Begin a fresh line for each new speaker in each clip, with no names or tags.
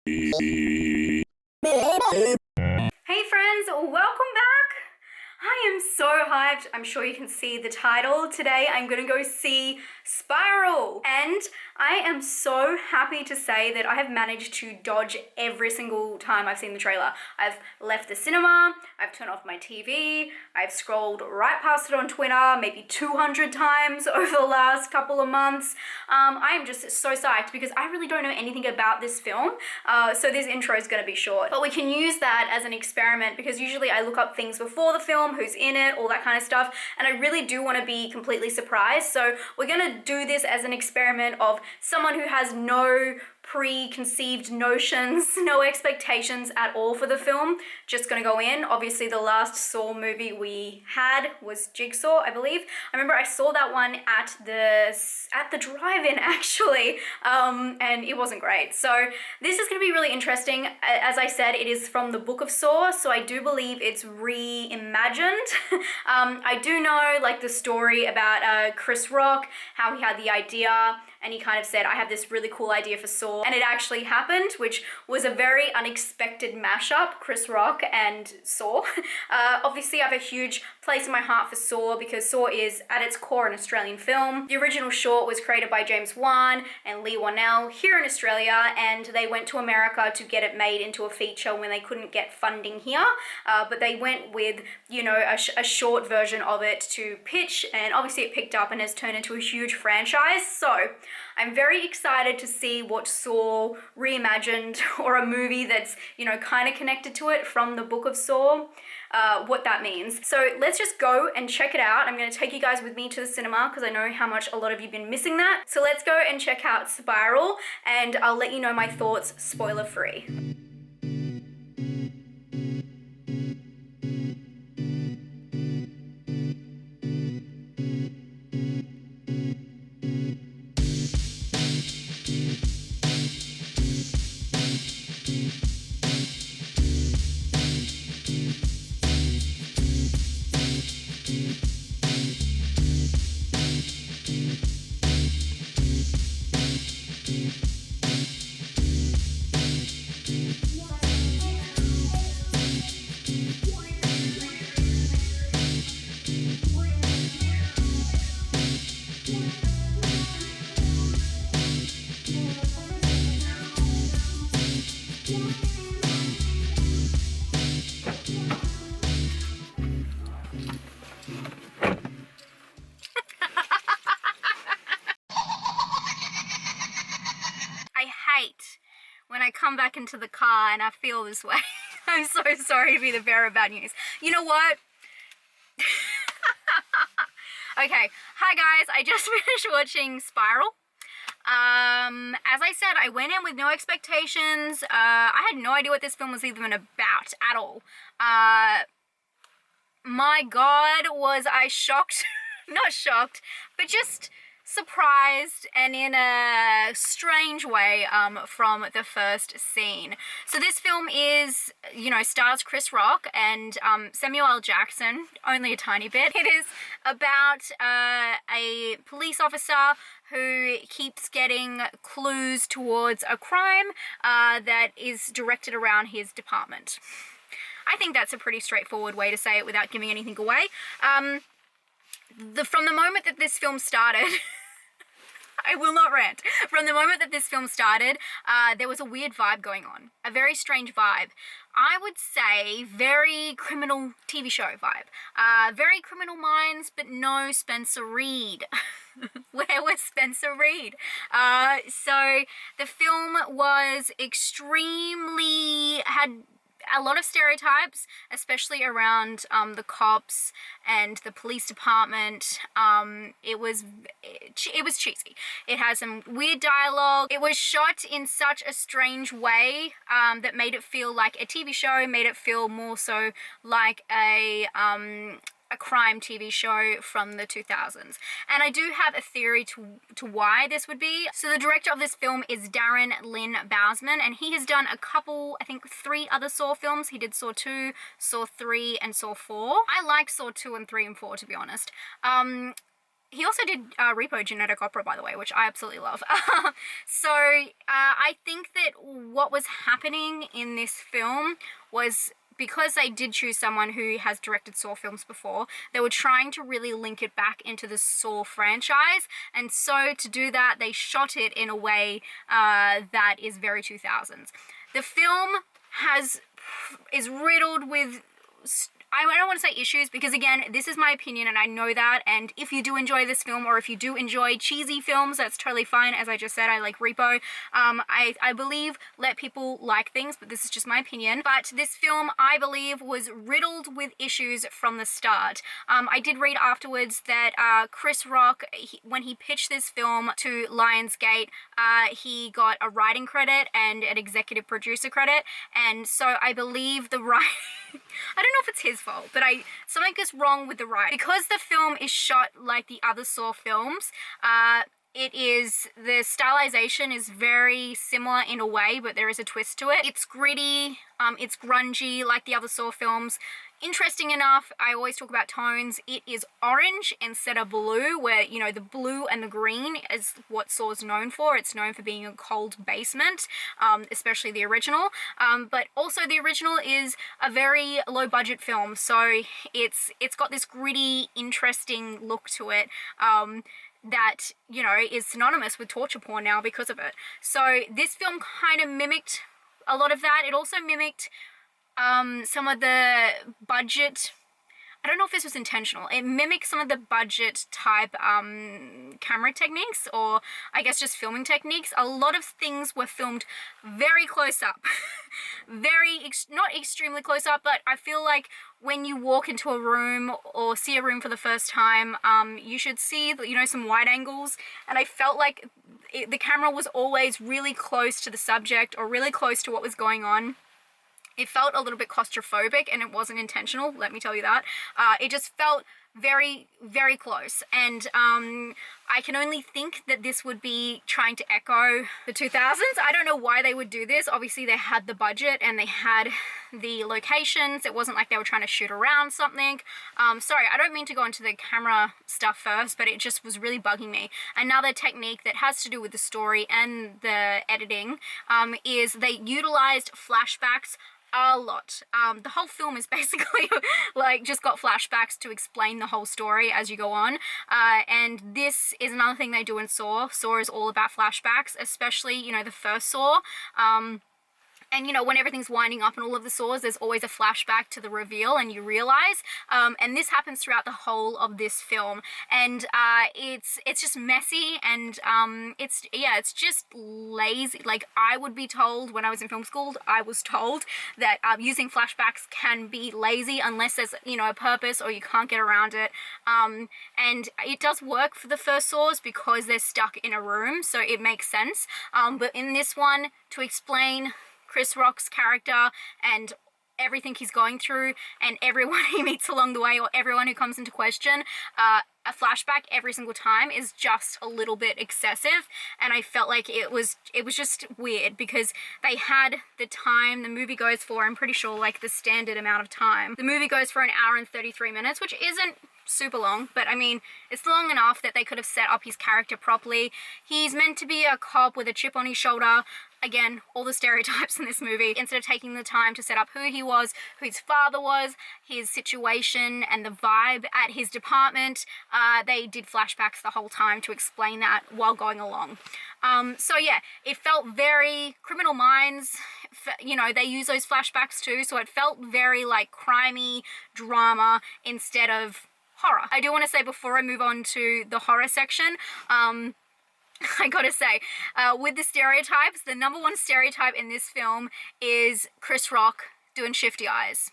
Hey friends, welcome back. I am so hyped. I'm sure you can see the title. Today I'm gonna go see Spiral, and I am so happy to say that I have managed to dodge every single time I've seen the trailer. I've left the cinema, I've turned off my TV, I've scrolled right past it on Twitter maybe 200 times over the last couple of months. I am just so psyched because I really don't know anything about this film, so this intro is going to be short. But we can use that as an experiment because usually I look up things before the film, who's in it, all that kind of stuff, and I really do want to be completely surprised. So we're going to do this as an experiment of someone who has no preconceived notions, no expectations at all for the film, just gonna go in. Obviously the last Saw movie we had was Jigsaw, I believe. I remember I saw that one at the drive-in actually, and it wasn't great. So this is gonna be really interesting. As I said, it is from the book of Saw, so I do believe it's reimagined. I do know like the story about Chris Rock, how he had the idea and he kind of said, I have this really cool idea for Saw, and it actually happened, which was a very unexpected mashup, Chris Rock and Saw. Obviously I have a huge place in my heart for Saw because Saw is at its core an Australian film. The original short was created by James Wan and Lee Whannell here in Australia, and they went to America to get it made into a feature when they couldn't get funding here, but they went with, you know, a short version of it to pitch, and obviously it picked up and has turned into a huge franchise. So I'm very excited to see what Saw reimagined, or a movie that's, you know, kind of connected to it from the book of Saw, what that means. So let's just go and check it out. I'm going to take you guys with me to the cinema because I know how much a lot of you have been missing that. So let's go and check out Spiral, and I'll let you know my thoughts spoiler free. When I come back into the car and I feel this way. I'm so sorry to be the bearer of bad news. You know what? Okay, hi guys, I just finished watching Spiral. As I said, I went in with no expectations. I had no idea what this film was even about at all. My God, was I shocked? Not shocked, but just surprised, and in a strange way, from the first scene. So this film is, you know, stars Chris Rock and Samuel L. Jackson, only a tiny bit. It is about a police officer who keeps getting clues towards a crime that is directed around his department. I think that's a pretty straightforward way to say it without giving anything away. From the moment that this film started, I will not rant. From the moment that this film started, there was a weird vibe going on. A very strange vibe. I would say very Criminal TV show vibe. Very Criminal Minds, but no Spencer Reid. Where was Spencer Reid? So the film was had a lot of stereotypes, especially around the cops and the police department. It was cheesy. It has some weird dialogue. It was shot in such a strange way that made it feel like a TV show, made it feel more so like a crime TV show from the 2000s. And I do have a theory to why this would be. So the director of this film is Darren Lynn Bousman, and he has done a couple, I think 3 other Saw films. He did Saw 2, Saw 3, and Saw 4. I like Saw 2 and 3 and 4, to be honest. He also did Repo Genetic Opera, by the way, which I absolutely love. So I think that what was happening in this film was, because they did choose someone who has directed Saw films before, they were trying to really link it back into the Saw franchise. And so to do that, they shot it in a way that is very 2000s. The film is riddled with, I don't want to say issues, because again, this is my opinion and I know that, and if you do enjoy this film, or if you do enjoy cheesy films, that's totally fine. As I just said, I like Repo. I believe let people like things, but this is just my opinion. But this film, I believe, was riddled with issues from the start. I did read afterwards that Chris Rock, when he pitched this film to Lionsgate, he got a writing credit and an executive producer credit, and so I believe the writing I don't know if it's his fault, but something is wrong with the writing. Because the film is shot like the other Saw films, the stylization is very similar in a way, but there is a twist to it. It's gritty, it's grungy like the other Saw films. Interesting enough, I always talk about tones, it is orange instead of blue, where, you know, the blue and the green is what Saw's known for. It's known for being a cold basement, especially the original. But also the original is a very low budget film, so it's got this gritty, interesting look to it. That, you know, is synonymous with torture porn now because of it. So this film kind of mimicked a lot of that. It also mimicked some of the budget, I don't know if this was intentional, it mimicked some of the budget type camera techniques, or I guess just filming techniques. A lot of things were filmed very close up. Not extremely close up, but I feel like when you walk into a room or see a room for the first time, you should see, you know, some wide angles, and I felt like the camera was always really close to the subject or really close to what was going on. It felt a little bit claustrophobic, and it wasn't intentional, let me tell you that. It just felt very, very close, and I can only think that this would be trying to echo the 2000s. I don't know why they would do this. Obviously they had the budget and they had the locations. It wasn't like they were trying to shoot around something. Sorry, I don't mean to go into the camera stuff first, but it just was really bugging me. Another technique that has to do with the story and the editing is they utilized flashbacks a lot. The whole film is basically like just got flashbacks to explain the whole story as you go on, and this is another thing they do in Saw. Saw is all about flashbacks, especially, you know, the first Saw. And, you know, when everything's winding up in all of the Saws, there's always a flashback to the reveal, and you realize. And this happens throughout the whole of this film. And it's just messy, and it's just lazy. Like, I would be told when I was in film school, I was told that using flashbacks can be lazy unless there's, you know, a purpose or you can't get around it. And it does work for the first Saws because they're stuck in a room, so it makes sense. But in this one, to explain Chris Rock's character and everything he's going through and everyone he meets along the way, or everyone who comes into question, a flashback every single time is just a little bit excessive, and I felt like it was just weird because they had the time. The movie goes for, I'm pretty sure, like the standard amount of time. The movie goes for 1 hour and 33 minutes, which isn't super long, but I mean, it's long enough that they could have set up his character properly. He's meant to be a cop with a chip on his shoulder. Again, all the stereotypes in this movie. Instead of taking the time to set up who he was, who his father was, his situation, and the vibe at his department, they did flashbacks the whole time to explain that while going along. So yeah, it felt very Criminal Minds. You know, they use those flashbacks too, so it felt very like crimey drama instead of horror. I do want to say before I move on to the horror section, I gotta say, with the stereotypes, the number one stereotype in this film is Chris Rock doing shifty eyes.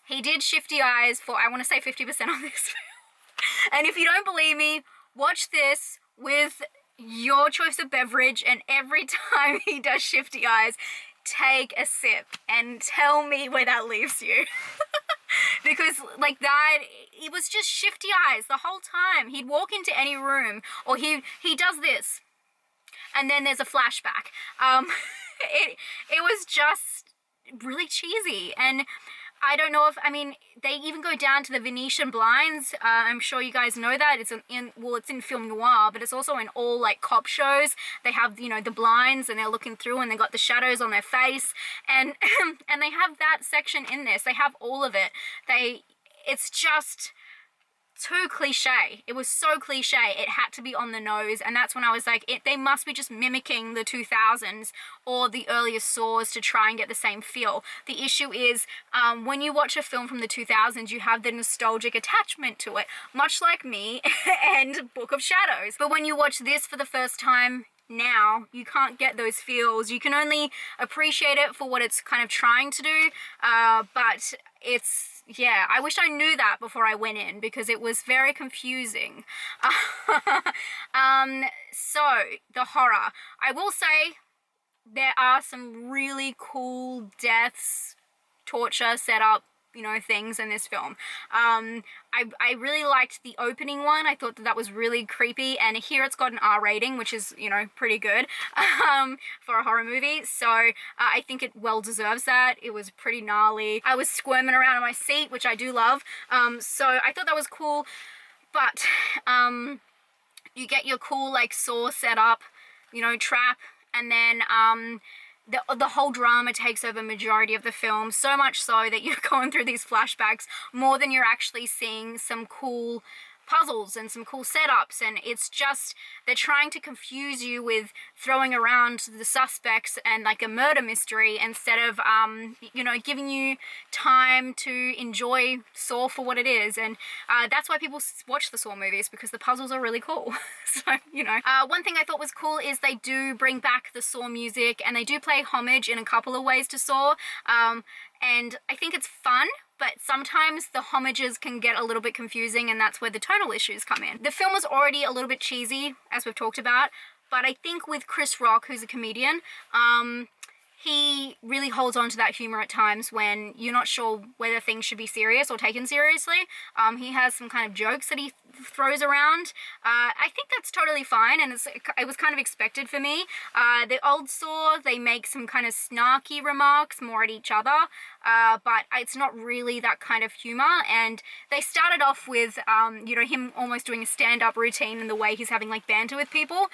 He did shifty eyes for, I want to say, 50% of this film. And if you don't believe me, watch this with your choice of beverage, and every time he does shifty eyes, take a sip and tell me where that leaves you. Because like that, it was just shifty eyes the whole time. He'd walk into any room, or he does this, and then there's a flashback. It was just really cheesy, and I don't know if, I mean, they even go down to the Venetian blinds. I'm sure you guys know that. It's it's in film noir, but it's also in all like cop shows. They have, you know, the blinds and they're looking through and they got the shadows on their face. And, and they have that section in this. They have all of it. It's just too cliche. It was so cliche. It had to be on the nose, and that's when I was like, they must be just mimicking the 2000s or the earliest Saws to try and get the same feel. The issue is, when you watch a film from the 2000s, you have the nostalgic attachment to it, much like me and Book of Shadows. But when you watch this for the first time now, you can't get those feels. You can only appreciate it for what it's kind of trying to do, but yeah, I wish I knew that before I went in, because it was very confusing. So, the horror. I will say there are some really cool deaths, torture, setup, you know, things in this film. I really liked the opening one. I thought that was really creepy, and here it's got an R rating, which is, you know, pretty good for a horror movie. So I think it well deserves that. It was pretty gnarly. I was squirming around in my seat, which I do love. So I thought that was cool, but you get your cool like Saw setup, you know, trap, and then the whole drama takes over majority of the film, so much so that you're going through these flashbacks more than you're actually seeing some cool puzzles and some cool setups. And it's just, they're trying to confuse you with throwing around the suspects and like a murder mystery instead of you know, giving you time to enjoy Saw for what it is. And that's why people watch the Saw movies, because the puzzles are really cool. So, you know, one thing I thought was cool is they do bring back the Saw music, and they do play homage in a couple of ways to Saw, and I think it's fun. But sometimes the homages can get a little bit confusing, and that's where the tonal issues come in. The film was already a little bit cheesy, as we've talked about, but I think with Chris Rock, who's a comedian, he really holds on to that humor at times when you're not sure whether things should be serious or taken seriously. He has some kind of jokes that he throws around. I think that's totally fine, and it was kind of expected for me. The old Saw, they make some kind of snarky remarks more at each other, but it's not really that kind of humor. And they started off with, you know, him almost doing a stand-up routine in the way he's having like banter with people,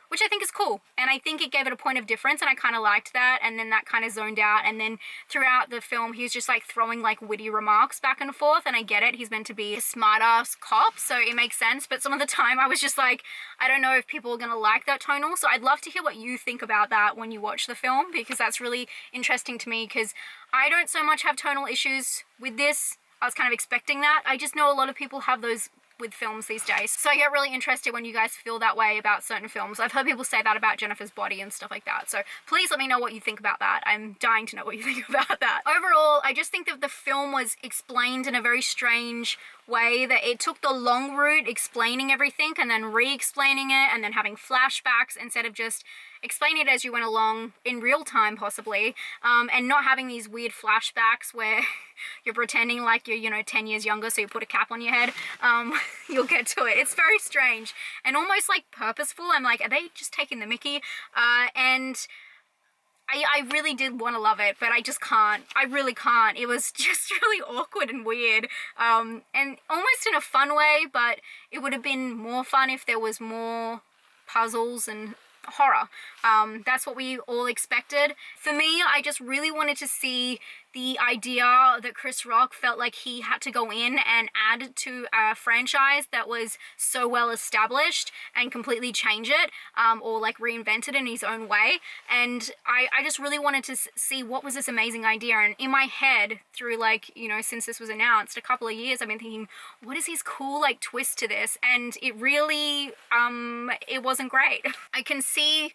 which I think is cool. And I think it gave it a point of difference, and I kind of liked that. And then that kind of zoned out, and then throughout the film he was just like throwing like witty remarks back and forth, and I get it, he's meant to be a smart-ass cop, so it makes sense. But some of the time I was just like, I don't know if people are gonna like that tonal. So I'd love to hear what you think about that when you watch the film, because that's really interesting to me, because I don't so much have tonal issues with this. I was kind of expecting that. I just know a lot of people have those with films these days. So I get really interested when you guys feel that way about certain films. I've heard people say that about Jennifer's Body and stuff like that. So please let me know what you think about that. I'm dying to know what you think about that. Overall, I just think that the film was explained in a very strange way, that it took the long route explaining everything and then re-explaining it and then having flashbacks instead of just explaining it as you went along in real time possibly, and not having these weird flashbacks where you're pretending like you're, you know, 10 years younger, so you put a cap on your head. You'll get to it. It's very strange and almost like purposeful. I'm like, are they just taking the mickey? And I really did want to love it, but I just can't. I really can't. It was just really awkward and weird, and almost in a fun way, but it would have been more fun if there was more puzzles and horror. That's what we all expected. For me, I just really wanted to see the idea that Chris Rock felt like he had to go in and add to a franchise that was so well established and completely change it, or like reinvent it in his own way. And I just really wanted to see what was this amazing idea. And in my head, through like, you know, since this was announced a couple of years, I've been thinking, what is his cool like twist to this? And it really, it wasn't great. I can see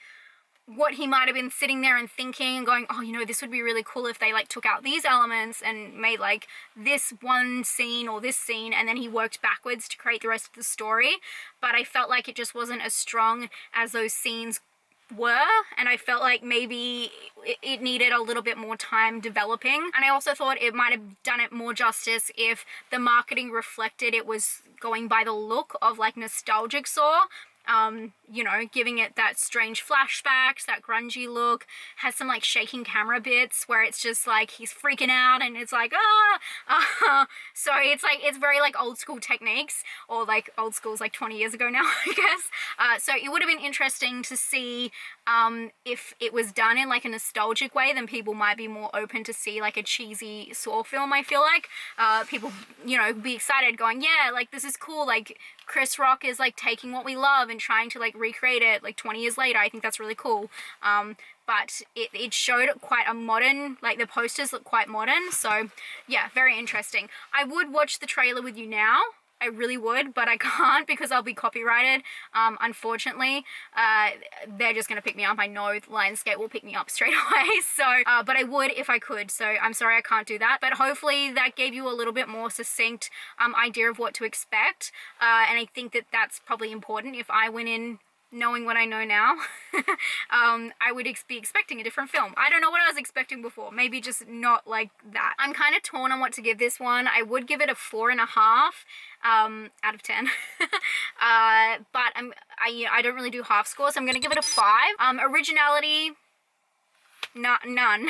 what he might have been sitting there and thinking and going, oh, you know, this would be really cool if they like took out these elements and made like this one scene or this scene, and then he worked backwards to create the rest of the story. But I felt like it just wasn't as strong as those scenes were, and I felt like maybe it needed a little bit more time developing. And I also thought it might have done it more justice if the marketing reflected it was going by the look of like nostalgic Saw, you know, giving it that strange flashbacks, that grungy look, has some like shaking camera bits where it's just like he's freaking out and it's like, so it's like, it's very like old school techniques, or like old school's like 20 years ago now, I guess. So it would have been interesting to see if it was done in like a nostalgic way, then people might be more open to see like a cheesy Saw film. I feel like people, you know, be excited going, yeah, like this is cool, like Chris Rock is like taking what we love and trying to like recreate it like 20 years later. I think that's really cool. But it showed quite a modern, like the posters look quite modern, so yeah, very interesting. I would watch the trailer with you now, I really would, but I can't because I'll be copyrighted. Unfortunately, they're just gonna pick me up. I know Lionsgate will pick me up straight away. So, but I would if I could. So I'm sorry I can't do that. But hopefully that gave you a little bit more succinct idea of what to expect. And I think that that's probably important. If I went in knowing what I know now, I would be expecting a different film. I don't know what I was expecting before. Maybe just not like that. I'm kind of torn on what to give this one. I would give it a 4.5 out of 10. But I don't really do half scores. So I'm gonna give it a 5. Originality, none.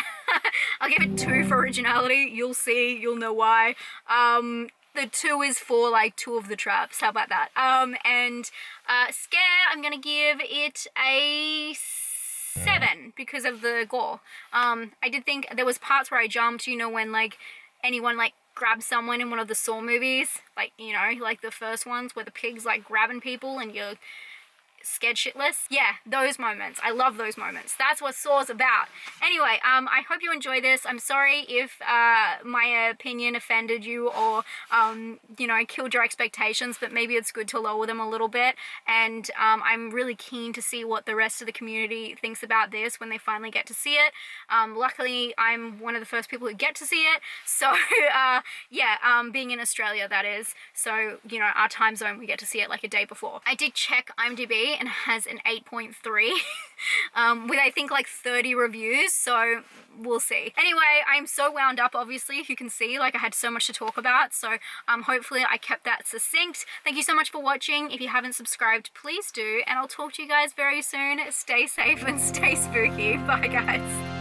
I'll give it 2 for originality. You'll see. You'll know why. The 2 is for like 2 of the traps. How about that? And scare, I'm gonna give it a 7 because of the gore. I did think there was parts where I jumped, you know, when like anyone like grabs someone in one of the Saw movies, like, you know, like the first ones where the pig's like grabbing people and you're scared shitless. Yeah, those moments. I love those moments. That's what Saw's about. Anyway, I hope you enjoy this. I'm sorry if my opinion offended you or, you know, killed your expectations, but maybe it's good to lower them a little bit. And I'm really keen to see what the rest of the community thinks about this when they finally get to see it. Luckily, I'm one of the first people who get to see it. So, yeah, being in Australia, that is. So, you know, our time zone, we get to see it like a day before. I did check IMDb and has an 8.3 with I think like 30 reviews, so we'll see. Anyway, I'm so wound up, obviously, if you can see, like I had so much to talk about, so hopefully I kept that succinct. Thank you so much for watching. If you haven't subscribed, please do, and I'll talk to you guys very soon. Stay safe and stay spooky. Bye guys.